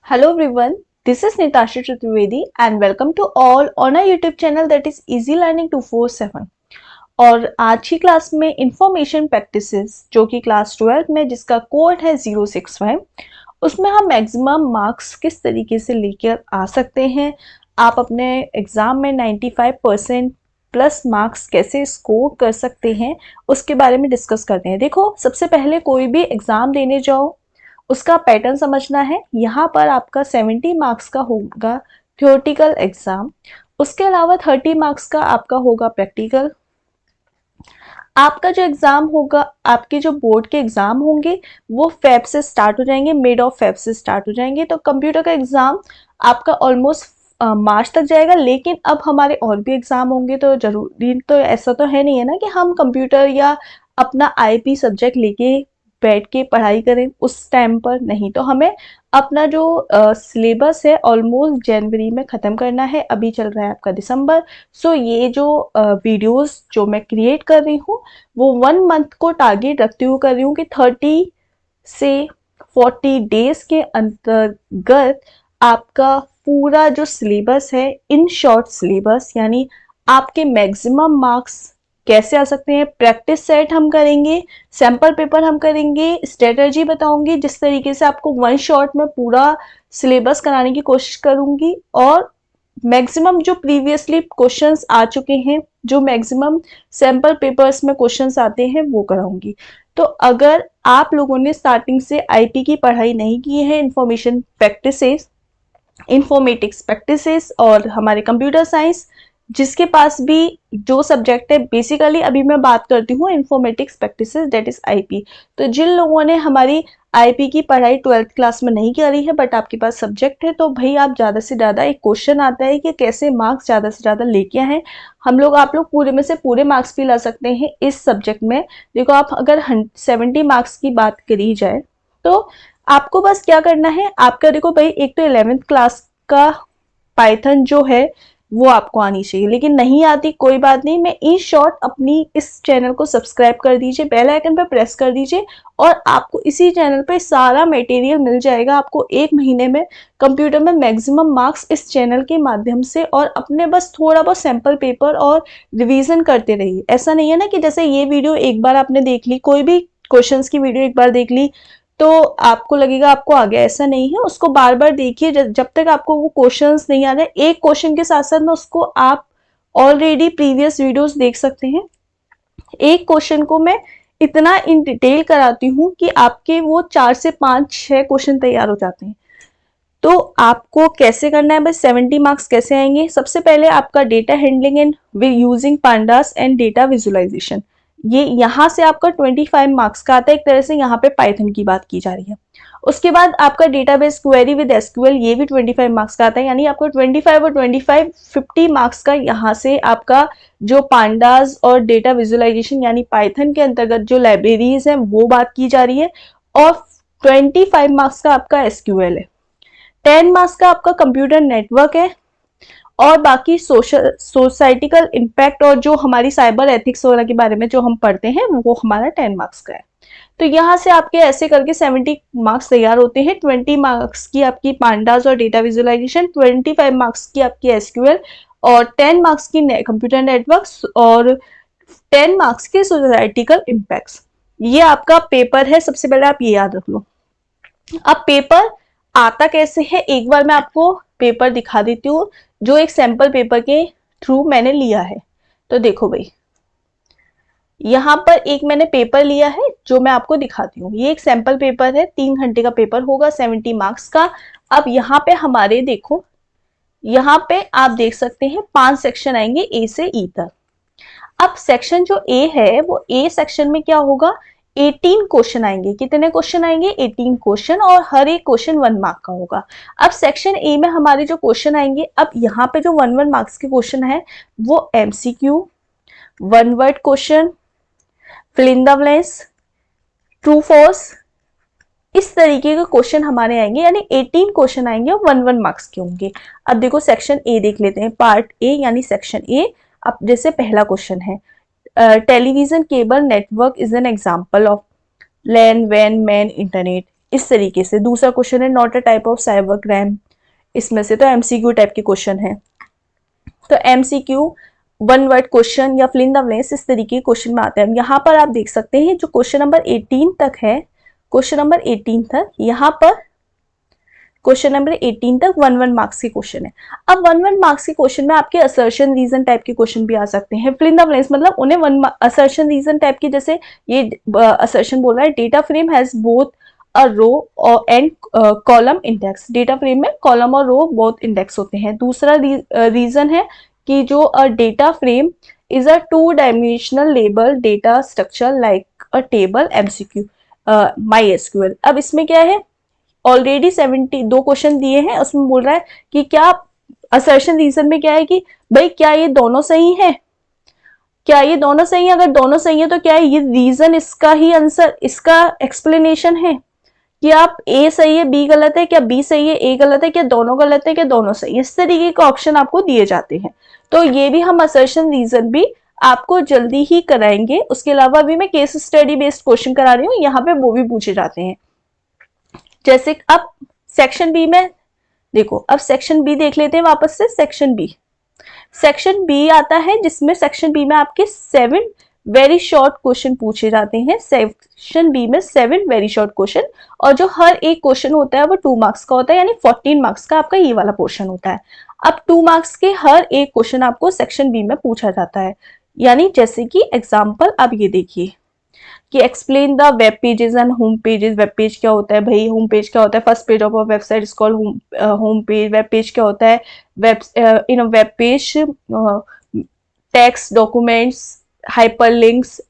Hello everyone, this is Nitasha Chaturvedi and welcome to all on our YouTube channel that is Easy Learning 247। और आज की class में information practices जो कि class 12 में जिसका कोड है 065, उसमें हम मैक्सिमम मार्क्स किस तरीके से लेकर आ सकते हैं, आप अपने एग्ज़ाम में 95% प्लस मार्क्स कैसे स्कोर कर सकते हैं, उसके बारे में डिस्कस करते हैं। देखो, सबसे पहले कोई भी एग्ज़ाम देने जाओ उसका पैटर्न समझना है। यहाँ पर आपका 70 मार्क्स का होगा थ्योरेटिकल एग्जाम, उसके अलावा 30 मार्क्स का आपका होगा प्रैक्टिकल। आपका जो एग्जाम होगा, आपके जो बोर्ड के एग्जाम होंगे वो फेब से स्टार्ट हो जाएंगे, मिड ऑफ फेब से स्टार्ट हो जाएंगे। तो कंप्यूटर का एग्जाम आपका ऑलमोस्ट मार्च तक जाएगा, लेकिन अब हमारे और भी एग्जाम होंगे तो जरूरी तो ऐसा तो है नहीं है ना कि हम कंप्यूटर या अपना आईपी सब्जेक्ट लेके बैठ के पढ़ाई करें उस टाइम पर। नहीं, तो हमें अपना जो सिलेबस है ऑलमोस्ट जनवरी में ख़त्म करना है। अभी चल रहा है आपका दिसंबर। सो ये जो वीडियोस जो मैं क्रिएट कर रही हूँ वो 1 मंथ को टारगेट रखते हुए कर रही हूँ कि 30 से 40 डेज के अंतर्गत आपका पूरा जो सिलेबस है इन शॉर्ट सिलेबस, यानी आपके मैक्सिमम मार्क्स कैसे आ सकते हैं, प्रैक्टिस सेट हम करेंगे, सैम्पल पेपर हम करेंगे, स्ट्रेटजी बताऊंगी जिस तरीके से आपको 1 शॉट में पूरा सिलेबस कराने की कोशिश करूंगी। और मैक्सिमम जो प्रीवियसली क्वेश्चंस आ चुके हैं, जो मैक्सिमम सैम्पल पेपर्स में क्वेश्चंस आते हैं वो कराऊंगी। तो अगर आप लोगों ने स्टार्टिंग से आईपी की पढ़ाई नहीं की है, इंफॉर्मेशन प्रैक्टिसेस, इंफॉर्मेटिक्स प्रैक्टिसेस और हमारे कंप्यूटर साइंस, जिसके पास भी जो सब्जेक्ट है, बेसिकली अभी मैं बात करती हूँ informatics practices that is IP. तो जिन लोगों ने हमारी आईपी की पढ़ाई 12th क्लास में नहीं करी है बट आपके पास सब्जेक्ट है, तो भाई आप ज़्यादा से ज़्यादा, एक क्वेश्चन आता है कि कैसे मार्क्स ज़्यादा से ज़्यादा लेके आए हम लोग। आप लोग पूरे में से पूरे मार्क्स भी ला सकते हैं इस सब्जेक्ट में। देखो, आप अगर 70 मार्क्स की बात करी जाए तो आपको बस क्या करना है, आपका देखो भाई, एक तो 11th क्लास का पाइथन जो है वो आपको आनी चाहिए, लेकिन नहीं आती कोई बात नहीं। मैं इन शॉर्ट अपनी इस चैनल को सब्सक्राइब कर दीजिए, बेल आइकन पर प्रेस कर दीजिए और आपको इसी चैनल पे सारा मटेरियल मिल जाएगा। आपको 1 महीने में कंप्यूटर में मैक्सिमम मार्क्स इस चैनल के माध्यम से, और अपने बस थोड़ा बहुत सैम्पल पेपर और रिवीजन करते रहिए। ऐसा नहीं है ना कि जैसे ये वीडियो एक बार आपने देख ली, कोई भी क्वेश्चंस की वीडियो एक बार देख ली तो आपको लगेगा आपको आ गया, ऐसा नहीं है। उसको बार बार देखिए जब तक आपको वो क्वेश्चंस नहीं आ रहे। एक क्वेश्चन के साथ साथ में उसको आप ऑलरेडी प्रीवियस वीडियोस देख सकते हैं। एक क्वेश्चन को मैं इतना इन डिटेल कराती हूँ कि आपके वो 4 से 5-6 क्वेश्चन तैयार हो जाते हैं। तो आपको कैसे करना है, बस 70 मार्क्स कैसे आएंगे। सबसे पहले आपका data handling and using pandas and data visualisation, ये यहाँ से आपका 25 मार्क्स का आता है। एक तरह से यहाँ पे पाइथन की बात की जा रही है। उसके बाद आपका डेटाबेस क्वेरी विद एसक्यूएल, ये भी 25 मार्क्स का आता है। यानी आपको 25 और 25 50 मार्क्स का यहाँ से आपका जो पांडास और डेटा विजुअलाइजेशन यानी पाइथन के अंतर्गत जो लाइब्रेरीज हैं वो बात की जा रही है। और 25 मार्क्स का आपका एसक्यूएल है। 10 मार्क्स का आपका कंप्यूटर नेटवर्क है। और बाकी सोसाइटिकल इम्पैक्ट और जो हमारी साइबर एथिक्स वगैरह के बारे में जो हम पढ़ते हैं वो हमारा 10 मार्क्स का है। तो यहाँ से आपके ऐसे करके 70 मार्क्स तैयार होते हैं। 20 मार्क्स की आपकी पांडास और डेटा विजुअलाइजेशन, 25 मार्क्स की आपकी एसक्यूएल और 10 मार्क्स की कंप्यूटर नेटवर्क्स और 10 मार्क्स के सोसाइटिकल इम्पैक्ट्स। ये आपका पेपर है। सबसे पहले आप ये याद रख लो। अब पेपर आता कैसे है, एक बार मैं आपको पेपर दिखा देती हूँ जो एक सैंपल पेपर के थ्रू मैंने लिया है। तो देखो भाई, यहाँ पर एक मैंने पेपर लिया है जो मैं आपको दिखाती हूँ। ये एक सैंपल पेपर है, 3 घंटे का पेपर होगा, 70 मार्क्स का। अब यहाँ पे हमारे देखो, यहाँ पे आप देख सकते हैं 5 सेक्शन आएंगे ए से ई तक। अब सेक्शन जो ए है वो ए सेक्शन में क्या होगा, 18 क्वेश्चन आएंगे। कितने क्वेश्चन आएंगे, 18 क्वेश्चन, और हर एक क्वेश्चन 1 मार्क का होगा। अब सेक्शन ए में हमारे जो क्वेश्चन आएंगे, अब यहाँ पे जो 1 मार्क्स के क्वेश्चन है वो MCQ, 1 word question, fill in the blanks, true false, इस तरीके के क्वेश्चन हमारे आएंगे। यानी 18 क्वेश्चन आएंगे और 1 मार्क्स के होंगे। अब देखो सेक्शन ए देख लेते हैं, पार्ट ए यानी सेक्शन ए। अब जैसे पहला क्वेश्चन है, television cable network is an example of LAN वैन मैन इंटरनेट। इस तरीके से। दूसरा क्वेश्चन है not a type of cyber crime, इसमें से तो एमसीक्यू टाइप के क्वेश्चन है। तो एमसीक्यू वन वर्ड क्वेश्चन या फिल इन द ब्लैंक्स इस तरीके के क्वेश्चन में आते हैं। यहाँ पर आप देख सकते हैं जो क्वेश्चन नंबर 18 तक है, क्वेश्चन नंबर 18 तक, यहाँ पर क्वेश्चन नंबर 18 तक 1 मार्क्स के क्वेश्चन है। अब 1 मार्क्स के क्वेश्चन में आपके असर्शन रीजन टाइप के क्वेश्चन भी आ सकते हैं। फिल इन द ब्लैंक्स मतलब उन्हें असर्शन रीजन टाइप के, जैसे ये असर्शन बोल रहा है data frame has both a row और and column index. Data frame में कॉलम और रो बोथ इंडेक्स होते हैं। दूसरा रीजन है कि जो a data frame is a 2 dimensional label data structure like a table MCQ MySQL। अब इसमें क्या है, ऑलरेडी 72 क्वेश्चन दिए हैं, उसमें बोल रहा है कि क्या असर्शन रीजन में क्या है कि भाई क्या ये दोनों सही है, क्या ये दोनों सही है। अगर दोनों सही है तो क्या है ये रीजन, इसका ही आंसर, इसका एक्सप्लेनेशन है कि आप ए सही है बी गलत है, क्या बी सही है ए गलत है, क्या दोनों गलत है, क्या दोनों सही है। इस तरीके के ऑप्शन आपको दिए जाते हैं। तो ये भी हम असर्शन रीजन भी आपको जल्दी ही कराएंगे। उसके अलावा अभी मैं केस स्टडी बेस्ड क्वेश्चन करा रही हूँ, यहाँ पे वो भी पूछे जाते हैं। जैसे अब सेक्शन बी में देखो, अब सेक्शन बी देख लेते हैं वापस से। सेक्शन बी आता है जिसमें सेक्शन बी में आपके 7 वेरी शॉर्ट क्वेश्चन पूछे जाते हैं। सेक्शन बी में 7 वेरी शॉर्ट क्वेश्चन, और जो हर एक क्वेश्चन होता है वो 2 मार्क्स का होता है, यानी 14 मार्क्स का आपका ये वाला पोर्शन होता है। अब 2 मार्क्स के हर एक क्वेश्चन आपको सेक्शन बी में पूछा जाता है। यानी जैसे कि एग्जाम्पल आप ये देखिए कि explain the web pages and home pages. Web page क्या होता है भाई, होम पेज क्या होता है, first page of a website is called home page. Web page क्या होता है, in a web page text, documents, hyperlinks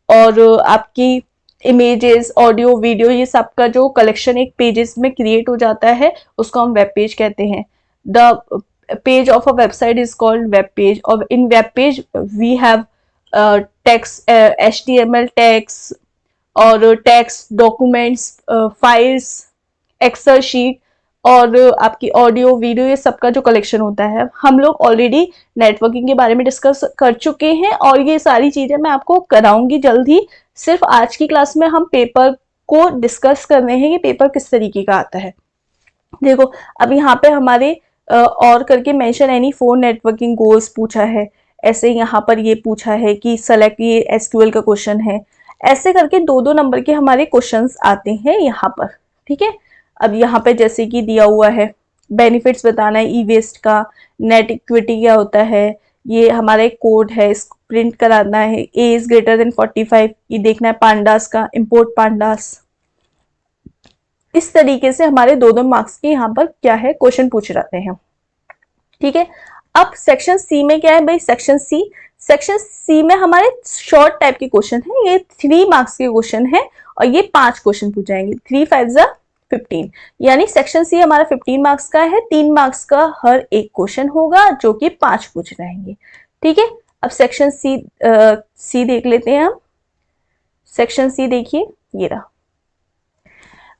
और आपकी इमेजेस, ऑडियो, वीडियो, ये सब का जो कलेक्शन एक पेजेस में क्रिएट हो जाता है उसको हम वेब पेज कहते हैं। The page of a website is called web page, और in web page we have text, HTML text और text, documents, files, excel sheet और आपकी ऑडियो, वीडियो, ये सबका जो कलेक्शन होता है। हम लोग ऑलरेडी नेटवर्किंग के बारे में डिस्कस कर चुके हैं और ये सारी चीजें मैं आपको कराऊंगी जल्द ही। सिर्फ आज की क्लास में हम पेपर को डिस्कस कर रहे हैं कि पेपर किस तरीके का आता है। देखो अब यहाँ पे हमारे और करके मेंशन एनी 4 नेटवर्किंग गोल्स पूछा है। ऐसे यहाँ पर ये पूछा है कि सेलेक्ट, ये एसक्यूएल का क्वेश्चन है। ऐसे करके 2-2 नंबर के हमारे क्वेश्चंस आते हैं यहाँ पर, ठीक है। अब यहाँ पे जैसे कि दिया हुआ है बेनिफिट्स बताना है ई वेस्ट का, नेट इक्विटी क्या होता है, ये हमारा एक कोड है, इसको प्रिंट कराना है, ए इज ग्रेटर देन 45, ये देखना है, पांडास का, इंपोर्ट पांडास। इस तरीके से हमारे 2-2 मार्क्स के यहाँ पर क्या है क्वेश्चन पूछे जाते हैं, ठीक है। अब सेक्शन सी में क्या है भाई, सेक्शन सी में हमारे शॉर्ट टाइप के क्वेश्चन है। ये 3 मार्क्स के क्वेश्चन है और ये 5 क्वेश्चन पूछ जाएंगे। 3 5 15, यानी सेक्शन सी हमारा 15 मार्क्स का है। 3 मार्क्स का हर एक क्वेश्चन होगा जो कि 5 पूछ जाएंगे, ठीक है। अब सेक्शन सी देख लेते हैं हम। सेक्शन सी देखिए, ये रहा।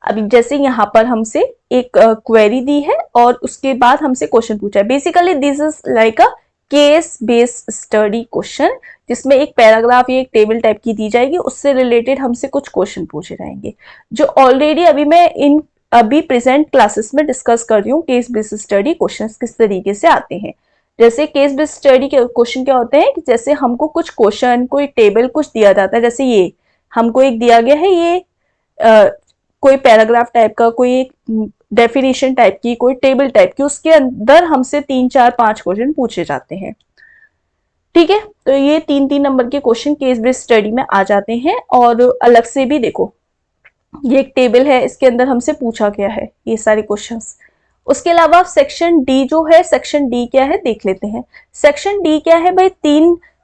अभी जैसे यहाँ पर हमसे एक क्वेरी दी है और उसके बाद हमसे क्वेश्चन पूछा है। Basically this is like a case based study question, जिसमें एक पैराग्राफ या एक टेबल टाइप की दी जाएगी, उससे रिलेटेड हमसे कुछ क्वेश्चन पूछे जाएंगे, जो ऑलरेडी अभी मैं अभी प्रेजेंट क्लासेस में डिस्कस कर रही हूँ। केस बेस्ड स्टडी क्वेश्चन किस तरीके से आते हैं। जैसे केस बेस्ड स्टडी के क्वेश्चन क्या होते हैं कि जैसे हमको कुछ क्वेश्चन, कोई टेबल कुछ दिया जाता है, जैसे ये हमको एक दिया गया है, ये कोई पैराग्राफ टाइप का, कोई एक डेफिनेशन टाइप की, कोई टेबल टाइप की, उसके अंदर हमसे 3 4 5 क्वेश्चन पूछे जाते हैं, ठीक है। तो ये 3-3 नंबर के क्वेश्चन केस बेस्ड स्टडी में आ जाते हैं। और अलग से भी देखो, ये एक टेबल है, इसके अंदर हमसे पूछा गया है ये सारे क्वेश्चंस। उसके अलावा सेक्शन डी जो है, सेक्शन डी क्या है देख लेते हैं। सेक्शन डी क्या है भाई,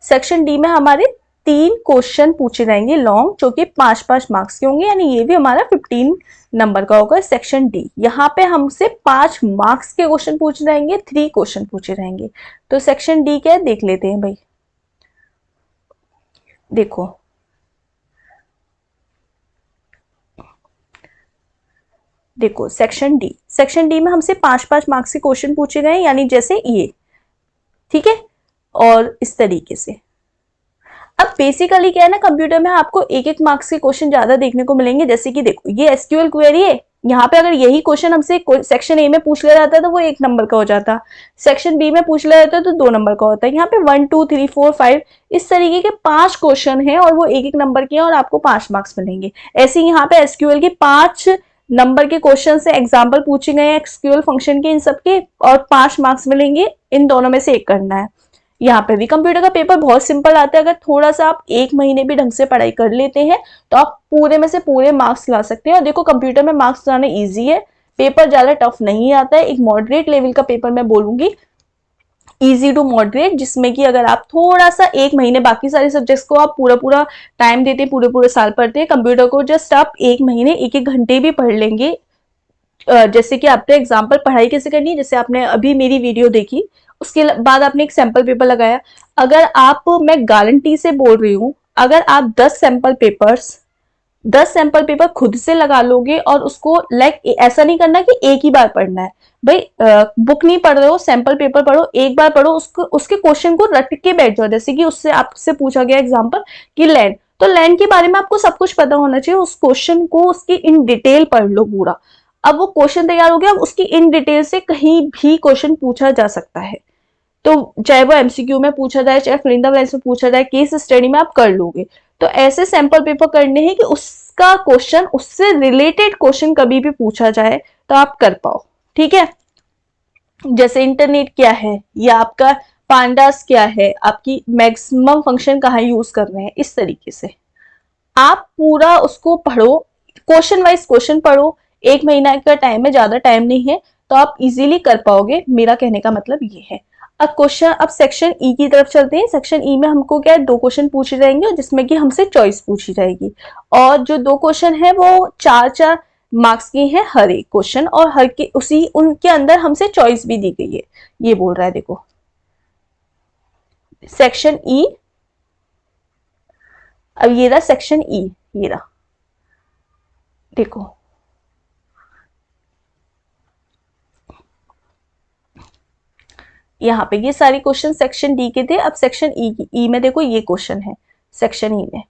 सेक्शन डी में हमारे 3 क्वेश्चन पूछे जाएंगे लॉन्ग, जो कि 5-5 मार्क्स के होंगे, यानी ये भी हमारा 15 नंबर का होगा सेक्शन डी। यहाँ पे हमसे 5 मार्क्स के क्वेश्चन पूछे जाएंगे, 3 क्वेश्चन पूछे जाएंगे। तो सेक्शन डी क्या है देख लेते हैं भाई। देखो सेक्शन डी में हमसे 5-5 मार्क्स के क्वेश्चन पूछे गए, यानी जैसे ये, ठीक है। और इस तरीके से अब बेसिकली क्या है ना, कंप्यूटर में आपको एक एक मार्क्स के क्वेश्चन ज्यादा देखने को मिलेंगे। जैसे कि देखो ये एसक्यूएल क्वेरी है, यहाँ पे अगर यही क्वेश्चन हमसे सेक्शन ए में पूछ लिया जाता है तो वो 1 नंबर का हो जाता, सेक्शन बी में पूछ लिया जाता है तो 2 नंबर का होता है। यहाँ पे 1 2 3 4 5 इस तरीके के 5 क्वेश्चन हैं और वो एक एक नंबर के हैं और आपको 5 मार्क्स मिलेंगे। ऐसे यहाँ पे एसक्यूएल के 5 नंबर के क्वेश्चन से एग्जाम्पल पूछे गए हैं एसक्यूएल फंक्शन के इन सबके, और 5 मार्क्स मिलेंगे। इन दोनों में से एक करना है। यहाँ पे भी कंप्यूटर का पेपर बहुत सिंपल आता है। अगर थोड़ा सा आप 1 महीने भी ढंग से पढ़ाई कर लेते हैं तो आप पूरे में से पूरे मार्क्स ला सकते हैं। और देखो कंप्यूटर में मार्क्स लाना इजी है, पेपर ज्यादा टफ नहीं आता है। एक मॉडरेट लेवल का पेपर मैं बोलूंगी, इजी टू मॉडरेट, जिसमें कि अगर आप थोड़ा सा 1 महीने, बाकी सारे सब्जेक्ट्स को आप पूरा पूरा टाइम देते हैं, पूरे पूरे साल पढ़ते हैं, कंप्यूटर को जस्ट आप 1 महीने 1 घंटे भी पढ़ लेंगे। जैसे कि आपने एग्जाम्पल पढ़ाई कैसे करनी है, जैसे आपने अभी मेरी वीडियो देखी, उसके बाद आपने एक सैंपल पेपर लगाया। अगर आप, मैं गारंटी से बोल रही हूँ, अगर आप 10 सैंपल पेपर खुद से लगा लोगे और उसको ऐसा नहीं करना कि एक ही बार पढ़ना है भाई, बुक नहीं पढ़ रहे हो, सैंपल पेपर पढ़ो, एक बार पढ़ो, उसको उसके क्वेश्चन को रट के बैठ जाओ। जैसे कि उससे आपसे पूछा गया एग्जाम्पल कि लैंड, तो लैंड के बारे में आपको सब कुछ पता होना चाहिए। उस क्वेश्चन को उसकी इन डिटेल पढ़ लो पूरा। अब वो क्वेश्चन तैयार हो गया, अब उसकी इन डिटेल से कहीं भी क्वेश्चन पूछा जा सकता है, तो चाहे वो एमसीक्यू में पूछा जाए, चाहे फिल इन द ब्लैंक्स में पूछा जाए, केस स्टडी में आप कर लोगे। तो ऐसे सैंपल पेपर करने हैं कि उसका क्वेश्चन, उससे रिलेटेड क्वेश्चन कभी भी पूछा जाए तो आप कर पाओ। ठीक है, जैसे इंटरनेट क्या है, या आपका पांडास क्या है, आपकी मैक्सिमम फंक्शन कहाँ यूज कर रहे हैं, इस तरीके से आप पूरा उसको पढ़ो, क्वेश्चन वाइज क्वेश्चन पढ़ो। 1 महीना का टाइम है, ज्यादा टाइम नहीं है, तो आप इजीली कर पाओगे। मेरा कहने का मतलब ये है। अब सेक्शन ई की तरफ चलते हैं। सेक्शन ई में हमको क्या है, 2 क्वेश्चन पूछे जाएंगे जिसमें कि हमसे चॉइस पूछी जाएगी, और जो 2 क्वेश्चन है वो 4-4 मार्क्स के हैं हर एक क्वेश्चन, और हर के उसी उनके अंदर हमसे चॉइस भी दी गई है। ये बोल रहा है, देखो सेक्शन ई, अब ये रहा सेक्शन ई, ये रहा, देखो यहाँ पे ये सारे क्वेश्चन सेक्शन डी के थे। अब सेक्शन ई में देखो ये क्वेश्चन है सेक्शन ई में।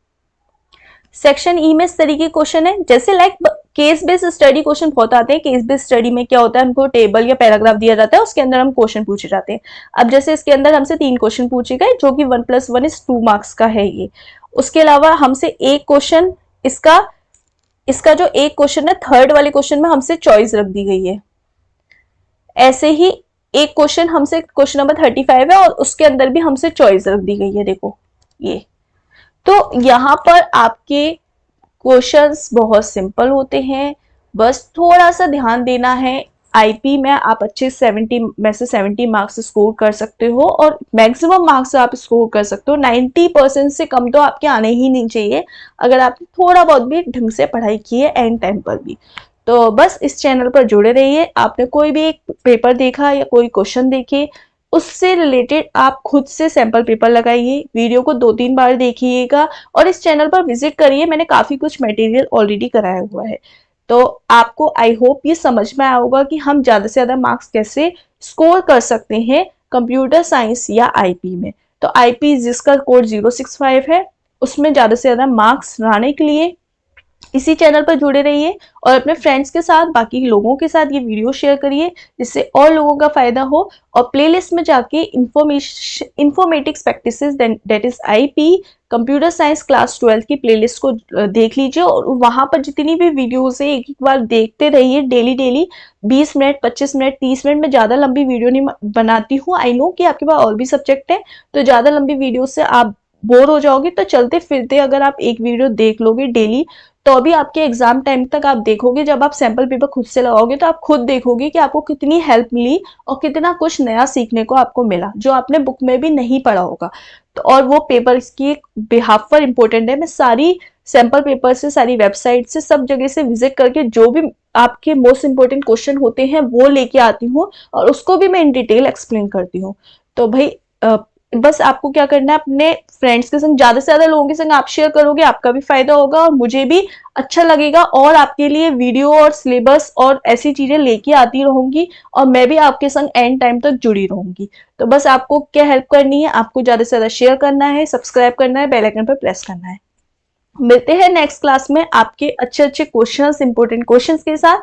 सेक्शन ई में इस तरीके क्वेश्चन है, जैसे केस बेस्ड स्टडी क्वेश्चन बहुत आते हैं। केस बेस्ड स्टडी में क्या होता है, हमको टेबल या पैराग्राफ दिया जाता है, उसके अंदर हम क्वेश्चन पूछे जाते हैं। अब जैसे इसके अंदर हमसे 3 क्वेश्चन पूछे गए, जो कि 1 + 1 = 2 मार्क्स का है ये। उसके अलावा हमसे एक क्वेश्चन, इसका जो एक क्वेश्चन है, थर्ड वाले क्वेश्चन में हमसे चॉइस रख दी गई है। ऐसे ही एक क्वेश्चन हमसे, क्वेश्चन नंबर 35 है, और उसके अंदर भी हमसे चॉइस रख दी गई है, देखो ये। तो यहाँ पर आपके क्वेश्चंस बहुत सिंपल होते हैं, बस थोड़ा सा ध्यान देना है। आईपी में आप अच्छे 70 में से 70 मार्क्स स्कोर कर सकते हो, और मैक्सिमम मार्क्स आप स्कोर कर सकते हो। 90% से कम तो आपके आने ही नहीं चाहिए, अगर आपने थोड़ा बहुत भी ढंग से पढ़ाई की है एंड टाइम पर भी। तो बस इस चैनल पर जुड़े रहिए। आपने कोई भी एक पेपर देखा या कोई क्वेश्चन देखे, उससे रिलेटेड आप खुद से सैंपल पेपर लगाइए, वीडियो को 2-3 बार देखिएगा, और इस चैनल पर विजिट करिए। मैंने काफी कुछ मटेरियल ऑलरेडी कराया हुआ है, तो आपको आई होप ये समझ में आया होगा कि हम ज्यादा से ज्यादा मार्क्स कैसे स्कोर कर सकते हैं कंप्यूटर साइंस या आईपी में। तो आईपी जिसका कोड 065 है, उसमें ज्यादा से ज्यादा मार्क्स लाने के लिए इसी चैनल पर जुड़े रहिए, और अपने फ्रेंड्स के साथ, बाकी लोगों के साथ ये वीडियो शेयर करिए, जिससे और लोगों का फायदा हो। और प्लेलिस्ट में जाके informatics practices, that is IP computer science class 12 की प्लेलिस्ट को देख लीजिए, और वहां पर जितनी भी वीडियोस है एक बार देखते रहिए। डेली 20 मिनट, 25 मिनट, 30 मिनट में ज्यादा लंबी वीडियो नहीं बनाती हूँ। आई नो कि आपके पास और भी सब्जेक्ट है, तो ज्यादा लंबी वीडियो से आप बोर हो जाओगे। तो चलते फिरते अगर आप एक वीडियो देख लोगे डेली, तो अभी आपके एग्जाम टाइम तक आप देखोगे, जब आप सैंपल पेपर खुद से लगाओगे तो आप खुद देखोगे कि आपको कितनी हेल्प मिली और कितना कुछ नया सीखने को आपको मिला, जो आपने बुक में भी नहीं पढ़ा होगा। तो और वो पेपर इसकी बिहाफ पर इंपॉर्टेंट है। मैं सारी सैंपल पेपर से, सारी वेबसाइट से, सब जगह से विजिट करके जो भी आपके मोस्ट इंपॉर्टेंट क्वेश्चन होते हैं वो लेके आती हूँ, और उसको भी मैं इन डिटेल एक्सप्लेन करती हूँ। तो भाई बस आपको क्या करना है, अपने फ्रेंड्स के संग, ज्यादा से ज्यादा लोगों के संग आप शेयर करोगे, आपका भी फायदा होगा और मुझे भी अच्छा लगेगा, और आपके लिए वीडियो और सिलेबस और ऐसी चीजें लेके आती रहूंगी, और मैं भी आपके संग एंड टाइम तक जुड़ी रहूंगी। तो बस आपको क्या हेल्प करनी है, आपको ज्यादा से ज्यादा शेयर करना है, सब्सक्राइब करना है, बेल आइकन पर प्रेस करना है। मिलते हैं नेक्स्ट क्लास में आपके अच्छे अच्छे क्वेश्चंस, इंपॉर्टेंट क्वेश्चंस के साथ।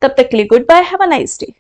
तब तक के लिए good bye, have a nice day.